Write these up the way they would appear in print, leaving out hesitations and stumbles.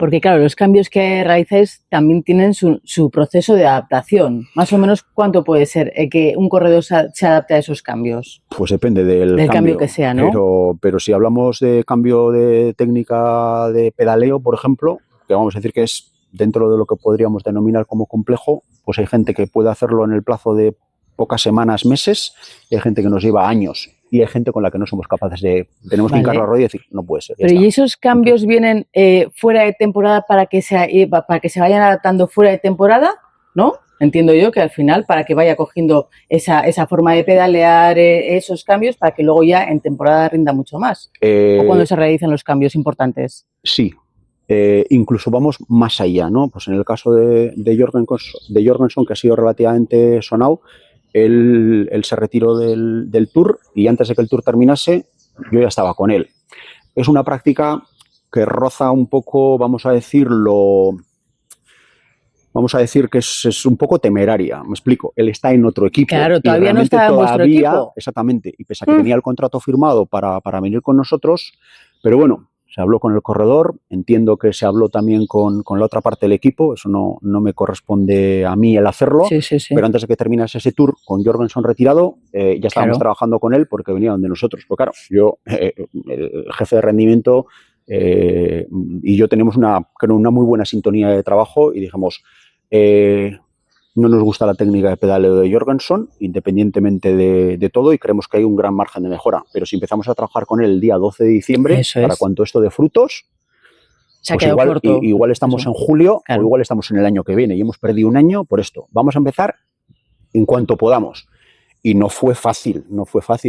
Porque claro, los cambios que realizáis también tienen su proceso de adaptación. Más o menos, ¿cuánto puede ser que un corredor se adapte a esos cambios? Pues depende del cambio que sea, ¿no? Pero si hablamos de cambio de técnica de pedaleo, por ejemplo, que vamos a decir que es dentro de lo que podríamos denominar como complejo, pues hay gente que puede hacerlo en el plazo de pocas semanas, meses, y hay gente que nos lleva años, y hay gente con la que no somos capaces tenemos que hincar la rodilla y decir, no puede ser. Pero ¿y esos cambios vienen fuera de temporada para que se vayan adaptando fuera de temporada? ¿No? Entiendo yo que al final, para que vaya cogiendo esa forma de pedalear, esos cambios, para que luego ya en temporada rinda mucho más. ¿O cuando se realizan los cambios importantes? Sí. Incluso vamos más allá, ¿no? Pues en el caso de Jorgenson, que ha sido relativamente sonado, él se retiró del Tour y antes de que el Tour terminase, yo ya estaba con él. Es una práctica que roza un poco, vamos a decir que es un poco temeraria, me explico. Él está en otro equipo. Claro, todavía no está en vuestro equipo. Exactamente, y pese a que tenía el contrato firmado para venir con nosotros, pero bueno, se habló con el corredor, entiendo que se habló también con la otra parte del equipo, eso no me corresponde a mí el hacerlo, sí. Pero antes de que terminase ese Tour, con Jorgenson retirado, ya estábamos trabajando con él porque venía donde nosotros. Pues claro, yo, el jefe de rendimiento y yo tenemos una muy buena sintonía de trabajo y dijimos, no nos gusta la técnica de pedaleo de Jorgenson, independientemente de todo, y creemos que hay un gran margen de mejora. Pero si empezamos a trabajar con él el día 12 de diciembre, para cuando esto dé frutos, pues igual estamos en julio o igual estamos en el año que viene y hemos perdido un año por esto. Vamos a empezar en cuanto podamos. Y no fue fácil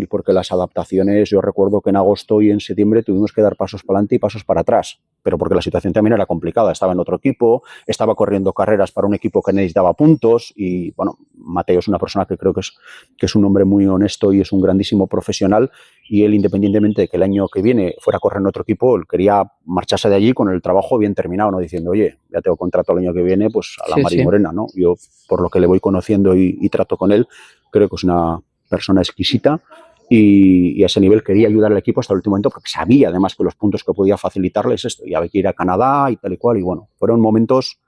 porque las adaptaciones, yo recuerdo que en agosto y en septiembre tuvimos que dar pasos para adelante y pasos para atrás, pero porque la situación también era complicada. Estaba en otro equipo, estaba corriendo carreras para un equipo que necesitaba puntos y, bueno, Mateo es una persona que creo que es un hombre muy honesto y es un grandísimo profesional y él, independientemente de que el año que viene fuera a correr en otro equipo, él quería marcharse de allí con el trabajo bien terminado, no diciendo, oye, ya tengo contrato el año que viene, pues a la mar y morena, ¿no? Yo, por lo que le voy conociendo y trato con él, creo que es una persona exquisita y a ese nivel quería ayudar al equipo hasta el último momento porque sabía además que los puntos que podía facilitarles esto, y había que ir a Canadá y tal y cual, y bueno, fueron momentos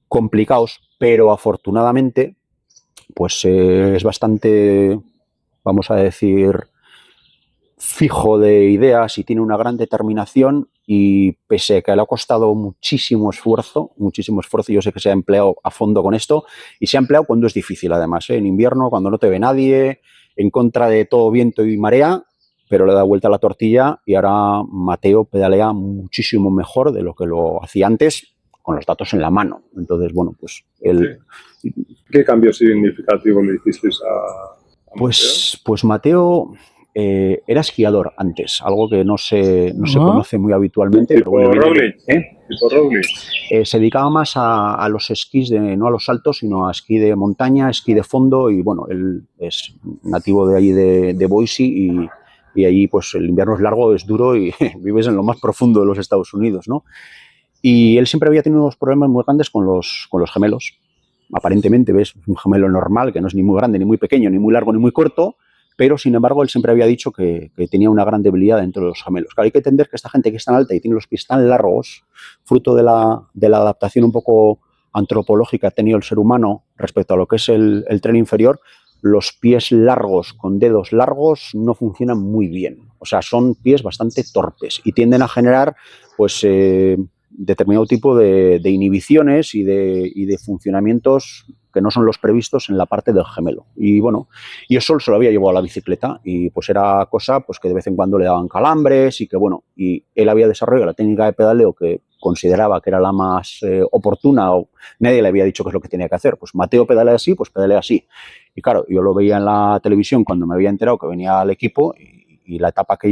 complicados, pero afortunadamente pues es bastante, vamos a decir, fijo de ideas y tiene una gran determinación y pese a que le ha costado muchísimo esfuerzo, yo sé que se ha empleado a fondo con esto y se ha empleado cuando es difícil además, en invierno, cuando no te ve nadie, en contra de todo viento y marea, pero le da vuelta a la tortilla y ahora Mateo pedalea muchísimo mejor de lo que lo hacía antes con los datos en la mano. Entonces, bueno, pues él... ¿Qué cambio significativo le hicisteis a Mateo? Pues Mateo... era esquiador antes, algo que no se conoce muy habitualmente. ¿Tipo Roglic? ¿Tipo Roglic? Se dedicaba más a los esquís, no a los saltos, sino a esquí de montaña, esquí de fondo y bueno, él es nativo de ahí de Boise y allí pues el invierno es largo, es duro y vives en lo más profundo de los Estados Unidos, ¿no? Y él siempre había tenido unos problemas muy grandes con los gemelos. Aparentemente ves un gemelo normal, que no es ni muy grande, ni muy pequeño, ni muy largo, ni muy corto, pero sin embargo él siempre había dicho que tenía una gran debilidad dentro de los gemelos. Claro, hay que entender que esta gente que es tan alta y tiene los pies tan largos, fruto de la adaptación un poco antropológica que ha tenido el ser humano respecto a lo que es el tren inferior, los pies largos con dedos largos no funcionan muy bien. O sea, son pies bastante torpes y tienden a generar pues determinado tipo de inhibiciones y de funcionamientos que no son los previstos en la parte del gemelo. Y bueno, y eso se lo había llevado a la bicicleta y pues era cosa pues que de vez en cuando le daban calambres y que bueno, y él había desarrollado la técnica de pedaleo que consideraba que era la más oportuna o nadie le había dicho qué es lo que tenía que hacer. Pues Mateo pedalea así, pues pedalea así. Y claro, yo lo veía en la televisión cuando me había enterado que venía al equipo y la etapa que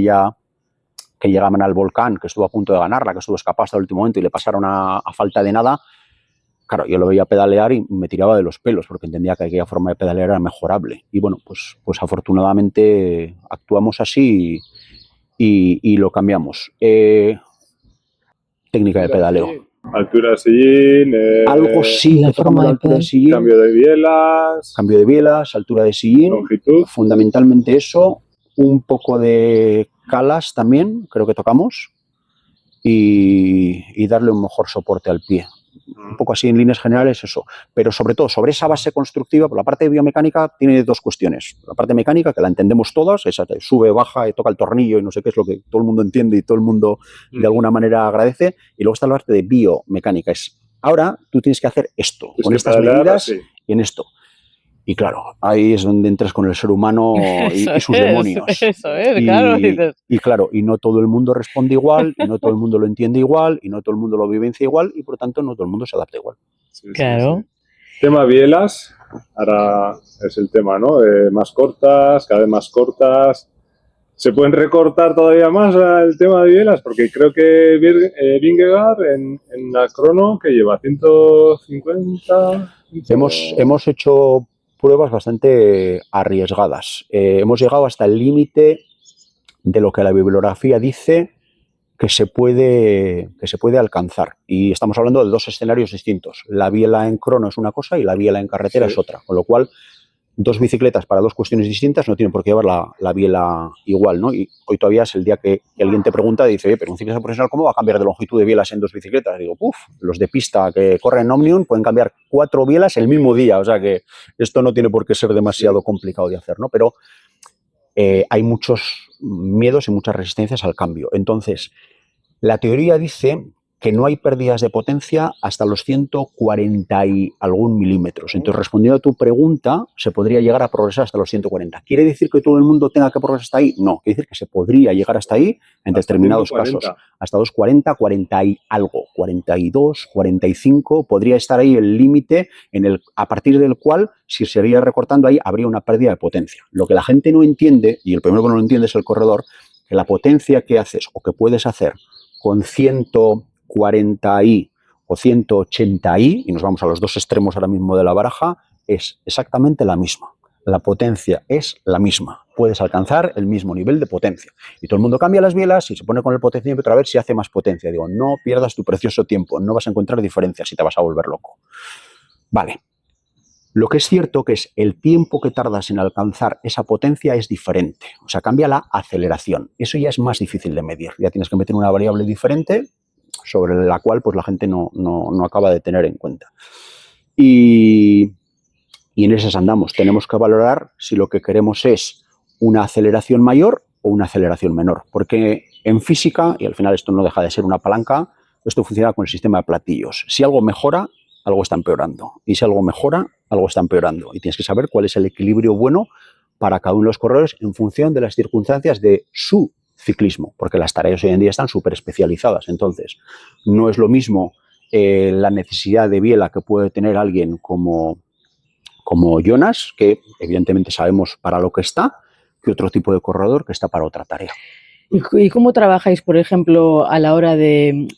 llegaban al volcán, que estuvo a punto de ganarla, que estuvo escapado hasta el último momento y le pasaron a falta de nada. Claro, yo lo veía pedalear y me tiraba de los pelos porque entendía que aquella forma de pedalear era mejorable. Y bueno, pues afortunadamente actuamos así y lo cambiamos. Técnica de pedaleo. Altura de sillín. Algo sí, la forma de altura de sillín. Cambio de bielas. Cambio de bielas, altura de sillín. Longitud. Fundamentalmente eso. Un poco de calas también, creo que tocamos. y darle un mejor soporte al pie. Un poco así en líneas generales eso, pero sobre todo sobre esa base constructiva, por la parte de biomecánica tiene dos cuestiones. La parte mecánica, que la entendemos todas, esa sube, baja, toca el tornillo y no sé qué, es lo que todo el mundo entiende y todo el mundo de alguna manera agradece, y luego está la parte de biomecánica, es ahora tú tienes que hacer esto, con estas medidas y en esto. Y claro, ahí es donde entras con el ser humano y sus demonios. Eso es, claro. Y claro, y no todo el mundo responde igual, y no todo el mundo lo entiende igual, y no todo el mundo lo vivencia igual, y por lo tanto no todo el mundo se adapta igual. Sí, claro. Sí. Tema bielas, ahora es el tema, ¿no? Más cortas, cada vez más cortas. ¿Se pueden recortar todavía más el tema de bielas? Porque creo que Vingegaard en la crono, que lleva 150... Hemos hecho pruebas bastante arriesgadas. Hemos llegado hasta el límite de lo que la bibliografía dice que se puede alcanzar. Y estamos hablando de dos escenarios distintos. La biela en crono es una cosa y la biela en carretera es otra. Con lo cual, dos bicicletas para dos cuestiones distintas no tienen por qué llevar la biela igual, ¿no? Y hoy todavía es el día que alguien te pregunta y dice, oye, pero un ciclista profesional, ¿cómo va a cambiar de longitud de bielas en dos bicicletas? Y digo, los de pista que corren en Omnium pueden cambiar 4 bielas el mismo día, o sea que esto no tiene por qué ser demasiado complicado de hacer, ¿no? Pero hay muchos miedos y muchas resistencias al cambio. Entonces, la teoría dice que no hay pérdidas de potencia hasta los 140 y algún milímetros. Entonces, respondiendo a tu pregunta, se podría llegar a progresar hasta los 140. ¿Quiere decir que todo el mundo tenga que progresar hasta ahí? No, quiere decir que se podría llegar hasta ahí en determinados casos. Hasta 240, 40 y algo, 42, 45, podría estar ahí el límite a partir del cual, si se iría recortando ahí, habría una pérdida de potencia. Lo que la gente no entiende, y el primero que no lo entiende es el corredor, que la potencia que haces o que puedes hacer con 140i o 180i, y nos vamos a los dos extremos ahora mismo de la baraja, es exactamente la misma. La potencia es la misma. Puedes alcanzar el mismo nivel de potencia. Y todo el mundo cambia las bielas y se pone con el potenciómetro a ver si hace más potencia. Digo, no pierdas tu precioso tiempo, no vas a encontrar diferencias y te vas a volver loco. Vale. Lo que es cierto que es el tiempo que tardas en alcanzar esa potencia es diferente. O sea, cambia la aceleración. Eso ya es más difícil de medir. Ya tienes que meter una variable diferente sobre la cual pues, la gente no acaba de tener en cuenta. Y en esas andamos. Tenemos que valorar si lo que queremos es una aceleración mayor o una aceleración menor. Porque en física, y al final esto no deja de ser una palanca, esto funciona con el sistema de platillos. Si algo mejora, algo está empeorando. Y si algo mejora, algo está empeorando. Y tienes que saber cuál es el equilibrio bueno para cada uno de los corredores en función de las circunstancias de su ciclismo, porque las tareas hoy en día están súper especializadas. Entonces, no es lo mismo la necesidad de biela que puede tener alguien como Jonas, que evidentemente sabemos para lo que está, que otro tipo de corredor que está para otra tarea. ¿Y cómo trabajáis, por ejemplo, a la hora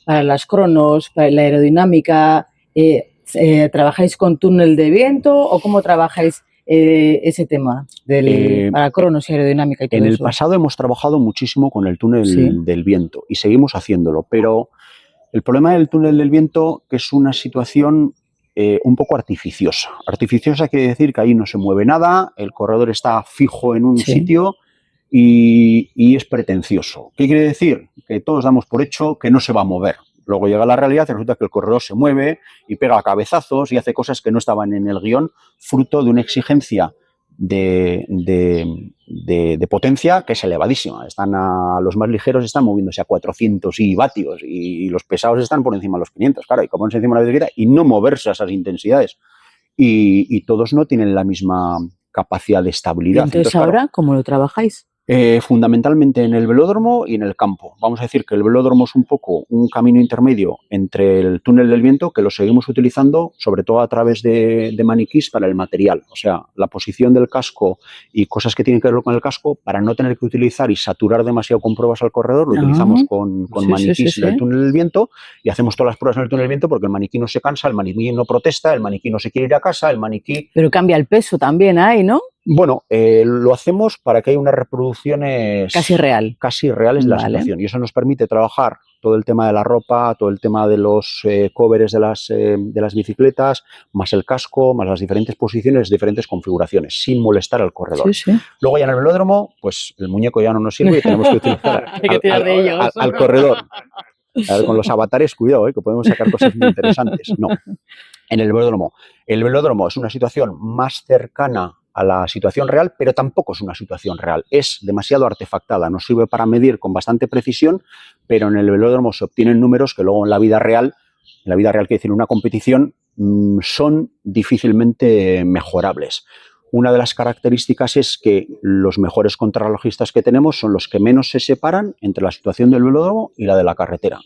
para las cronos, para la aerodinámica? ¿Trabajáis con túnel de viento o cómo trabajáis ese tema para cronos y aerodinámica y todo eso? En el pasado hemos trabajado muchísimo con el túnel del viento y seguimos haciéndolo, pero el problema del túnel del viento que es una situación un poco artificiosa. Artificiosa quiere decir que ahí no se mueve nada, el corredor está fijo en un sitio y es pretencioso. ¿Qué quiere decir? Que todos damos por hecho que no se va a mover. Luego llega la realidad y resulta que el corredor se mueve y pega cabezazos y hace cosas que no estaban en el guión, fruto de una exigencia de potencia que es elevadísima. Los más ligeros están moviéndose a 400 vatios y los pesados están por encima de los 500. Claro, hay que ponerse encima de la bicicleta y no moverse a esas intensidades. Y todos no tienen la misma capacidad de estabilidad. Entonces ahora, claro, ¿cómo lo trabajáis? Fundamentalmente en el velódromo y en el campo. Vamos a decir que el velódromo es un poco un camino intermedio entre el túnel del viento, que lo seguimos utilizando sobre todo a través de maniquís para el material. O sea, la posición del casco y cosas que tienen que ver con el casco, para no tener que utilizar y saturar demasiado con pruebas al corredor, lo utilizamos con maniquís en el túnel del viento y hacemos todas las pruebas en el túnel del viento porque el maniquí no se cansa, el maniquí no protesta, el maniquí no se quiere ir a casa, el maniquí... Pero cambia el peso también ahí, ¿no? Bueno, lo hacemos para que haya unas reproducciones casi reales de la situación y eso nos permite trabajar todo el tema de la ropa, todo el tema de los covers de las bicicletas, más el casco, más las diferentes posiciones, diferentes configuraciones, sin molestar al corredor. Luego ya en el velódromo, pues el muñeco ya no nos sirve y tenemos que utilizar al corredor. A ver, con los avatares, cuidado, que podemos sacar cosas muy interesantes. No, en el velódromo. El velódromo es una situación más cercana a la situación real, pero tampoco es una situación real. Es demasiado artefactada, nos sirve para medir con bastante precisión, pero en el velódromo se obtienen números que luego en la vida real quiere decir en una competición, son difícilmente mejorables. Una de las características es que los mejores contrarrelojistas que tenemos son los que menos se separan entre la situación del velódromo y la de la carretera.